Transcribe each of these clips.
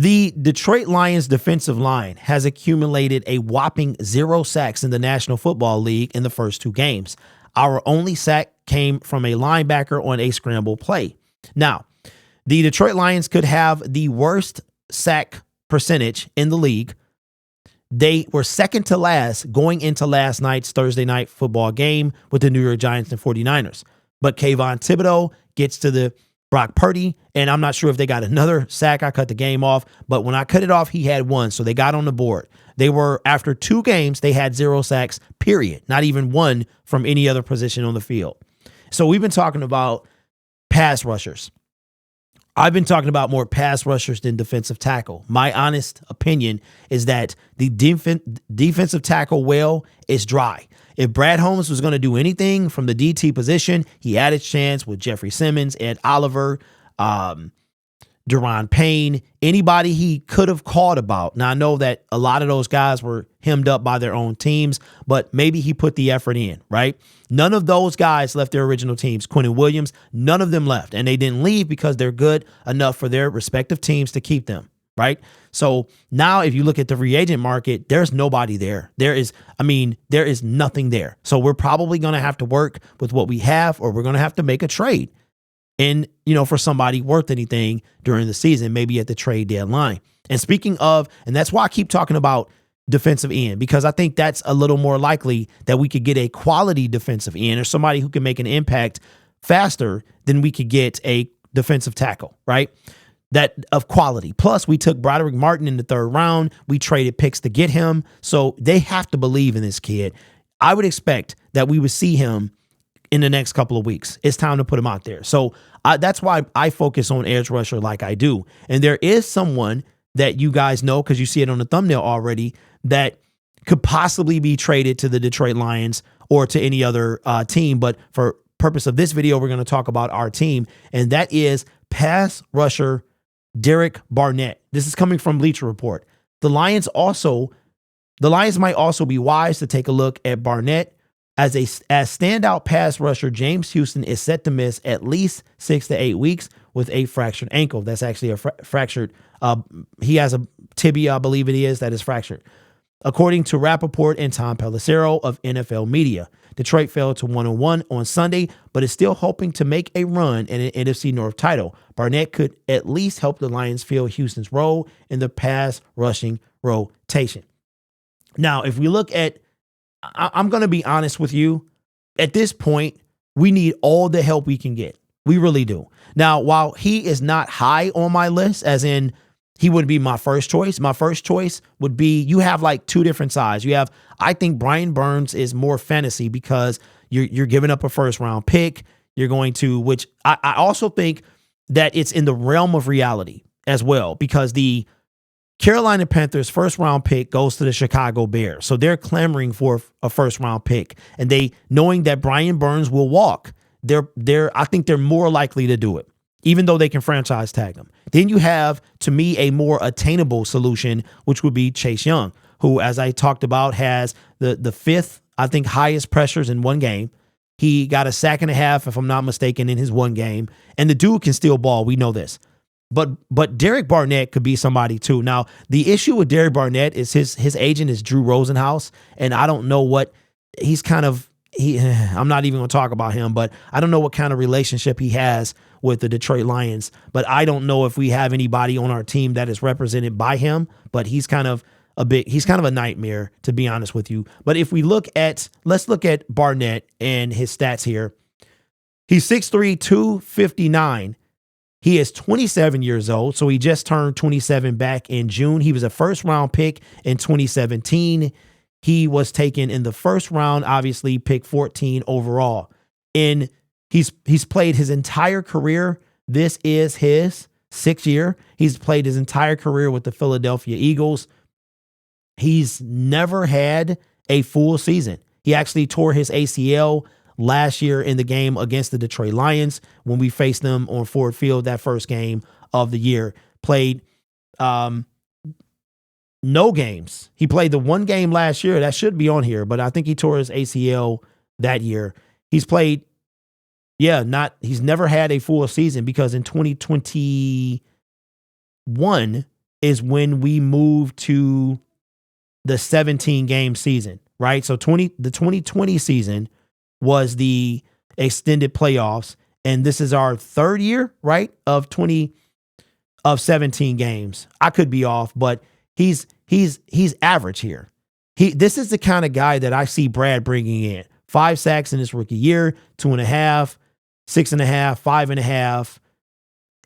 The Detroit Lions defensive line has accumulated a whopping 0 sacks in the National Football League in the first 2 games. Our only sack came from a linebacker on a scramble play. Now, the Detroit Lions could have the worst sack percentage in the league. They were second to last going into last night's Thursday night football game with the New York Giants and 49ers. But Kayvon Thibodeau gets to the Brock Purdy, and I'm not sure if they got another sack. I cut the game off, but when I cut it off, he had 1, so they got on the board. They were, after 2 games, they had 0 sacks, period. Not even 1 from any other position on the field. So we've been talking about pass rushers. I've been talking about more pass rushers than defensive tackle. My honest opinion is that the defensive tackle well is dry. If Brad Holmes was going to do anything from the DT position, he had his chance with Jeffrey Simmons, Ed Oliver, Deron Payne, anybody he could have called about. Now, I know that a lot of those guys were hemmed up by their own teams, but maybe he put the effort in, right? None of those guys left their original teams. Quinnen Williams, none of them left, and they didn't leave because they're good enough for their respective teams to keep them, right? So now if you look at the free agent market, there's nobody there. There is nothing there. So we're probably going to have to work with what we have, or we're going to have to make a trade and, for somebody worth anything during the season, maybe at the trade deadline. And speaking of, and that's why I keep talking about defensive end, because I think that's a little more likely that we could get a quality defensive end or somebody who can make an impact faster than we could get a defensive tackle, right? That of quality. Plus, we took Broderick Martin in the 3rd round. We traded picks to get him. So they have to believe in this kid. I would expect that we would see him in the next couple of weeks. It's time to put him out there. So that's why I focus on edge rusher like I do. And there is someone that you guys know, because you see it on the thumbnail already, that could possibly be traded to the Detroit Lions or to any other team. But for purpose of this video, we're going to talk about our team, and that is pass rusher Derek Barnett. This is coming from Bleacher Report. The Lions might also be wise to take a look at Barnett. As standout pass rusher, James Houston is set to miss at least 6 to 8 weeks with a fractured ankle. That's actually a fractured. He has a tibia, I believe it is, that is fractured. According to Rappaport and Tom Pelissero of NFL Media, Detroit fell to 1-1 on Sunday, but is still hoping to make a run in an NFC North title. Barnett could at least help the Lions fill Houston's role in the pass rushing rotation. Now, if we look at, I'm going to be honest with you, at this point, we need all the help we can get. We really do. Now, while he is not high on my list, as in he would be my first choice would be, you have like 2 different sides. I think Brian Burns is more fantasy because you're giving up a 1st round pick. You're going to, which I also think that it's in the realm of reality as well, because the Carolina Panthers 1st round pick goes to the Chicago Bears. So they're clamoring for a 1st round pick, and they, knowing that Brian Burns will walk, I think they're more likely to do it, even though they can franchise tag him. Then you have, to me, a more attainable solution, which would be Chase Young, who, as I talked about, has the 5th, I think, highest pressures in one game. He got a sack and a half, if I'm not mistaken, in his one game. And the dude can still ball. We know this. But Derek Barnett could be somebody too. Now, the issue with Derek Barnett is his agent is Drew Rosenhaus, and I don't know what I'm not even going to talk about him, but I don't know what kind of relationship he has with the Detroit Lions. But I don't know if we have anybody on our team that is represented by him, but he's kind of a nightmare, to be honest with you. But if let's look at Barnett and his stats here. He's 6'3", 259. He is 27 years old, so he just turned 27 back in June. He was a 1st round pick in 2017. He was taken in the 1st round, obviously pick 14 overall. He's played his entire career. This is his 6th year. He's played his entire career with the Philadelphia Eagles. He's never had a full season. He actually tore his ACL last year in the game against the Detroit Lions when we faced them on Ford Field, that first game of the year. Played no games. He played the one game last year. That should be on here, but I think he tore his ACL that year. He's played, he's never had a full season, because in 2021, is when we move to the 17 game season, right? So the 2020 season was the extended playoffs, and this is our third year, right? Of 17 games. I could be off, but he's average here. This is the kind of guy that I see Brad bringing in. 5 sacks in his rookie year, 2.5, 6.5, 5.5,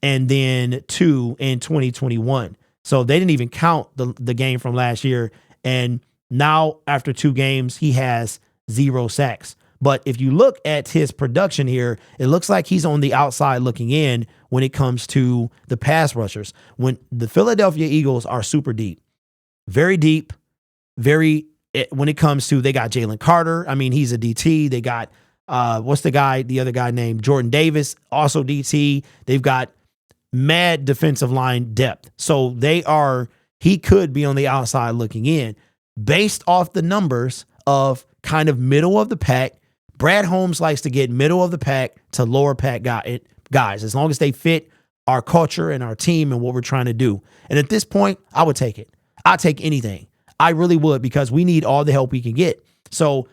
and then 2 in 2021. So they didn't even count the game from last year. And now after 2 games, he has 0 sacks. But if you look at his production here, it looks like he's on the outside looking in when it comes to the pass rushers. When the Philadelphia Eagles are super deep, very deep, when it comes to, they got Jalen Carter. I mean, he's a DT. They got, the other guy named Jordan Davis, also DT. They've got mad defensive line depth. So he could be on the outside looking in. Based off the numbers of kind of middle of the pack, Brad Holmes likes to get middle of the pack to lower pack guys, as long as they fit our culture and our team and what we're trying to do. And at this point, I would take it. I'd take anything. I really would, because we need all the help we can get. So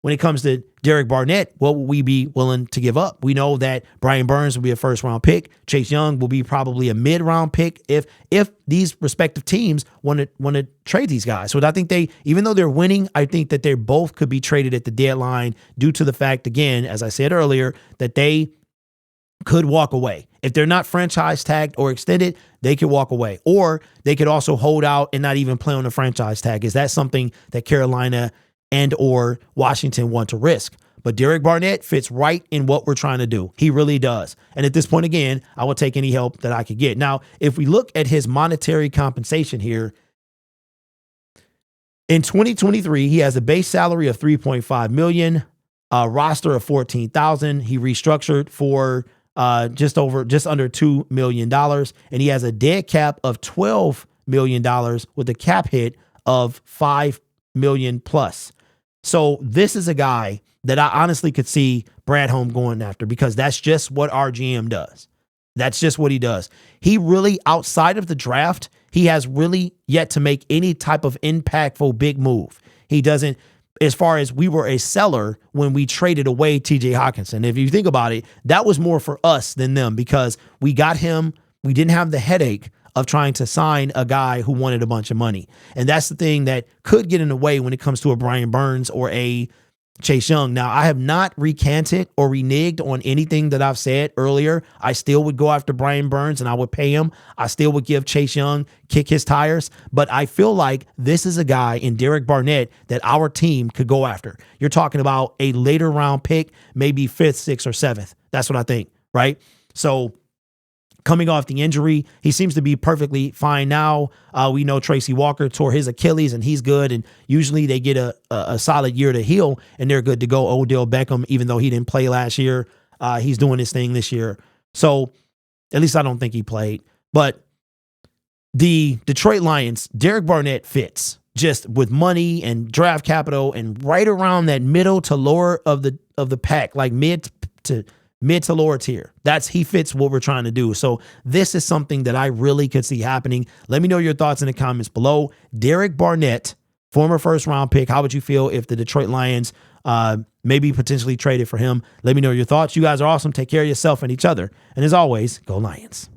when it comes to Derek Barnett, what will we be willing to give up? We know that Brian Burns will be a first-round pick. Chase Young will be probably a mid-round pick if these respective teams want to trade these guys. So I think even though they're winning, I think that they both could be traded at the deadline due to the fact, again, as I said earlier, that they could walk away. If they're not franchise tagged or extended, they could walk away. Or they could also hold out and not even play on the franchise tag. Is that something that Carolina and or Washington want to risk? But Derek Barnett fits right in what we're trying to do. He really does. And at this point, again, I will take any help that I could get. Now, if we look at his monetary compensation here, in 2023, he has a base salary of $3.5 million, a roster of $14,000. He restructured for just under $2 million. And he has a dead cap of $12 million with a cap hit of $5 million plus. So this is a guy that I honestly could see Brad Holmes going after, because that's just what our GM does. That's just what he does. He really, outside of the draft, he has really yet to make any type of impactful big move. He doesn't, as far as we were a seller when we traded away TJ Hawkinson. If you think about it, that was more for us than them, because we got him. We didn't have the headache of trying to sign a guy who wanted a bunch of money. And that's the thing that could get in the way when it comes to a Brian Burns or a Chase Young. Now, I have not recanted or reneged on anything that I've said earlier. I still would go after Brian Burns and I would pay him. I still would give Chase Young kick his tires. But I feel like this is a guy in Derek Barnett that our team could go after. You're talking about a later round pick, maybe 5th, 6th, or 7th. That's what I think, right? So coming off the injury, he seems to be perfectly fine now. We know Tracy Walker tore his Achilles and he's good. And usually they get a solid year to heal and they're good to go. Odell Beckham, even though he didn't play last year, he's doing his thing this year. So at least I don't think he played. But the Detroit Lions, Derek Barnett fits just with money and draft capital and right around that middle to lower of the pack, like mid to lower tier. He fits what we're trying to do. So this is something that I really could see happening. Let me know your thoughts in the comments below. Derek Barnett, former first round pick. How would you feel if the Detroit Lions maybe potentially traded for him? Let me know your thoughts. You guys are awesome. Take care of yourself and each other. And as always, go Lions.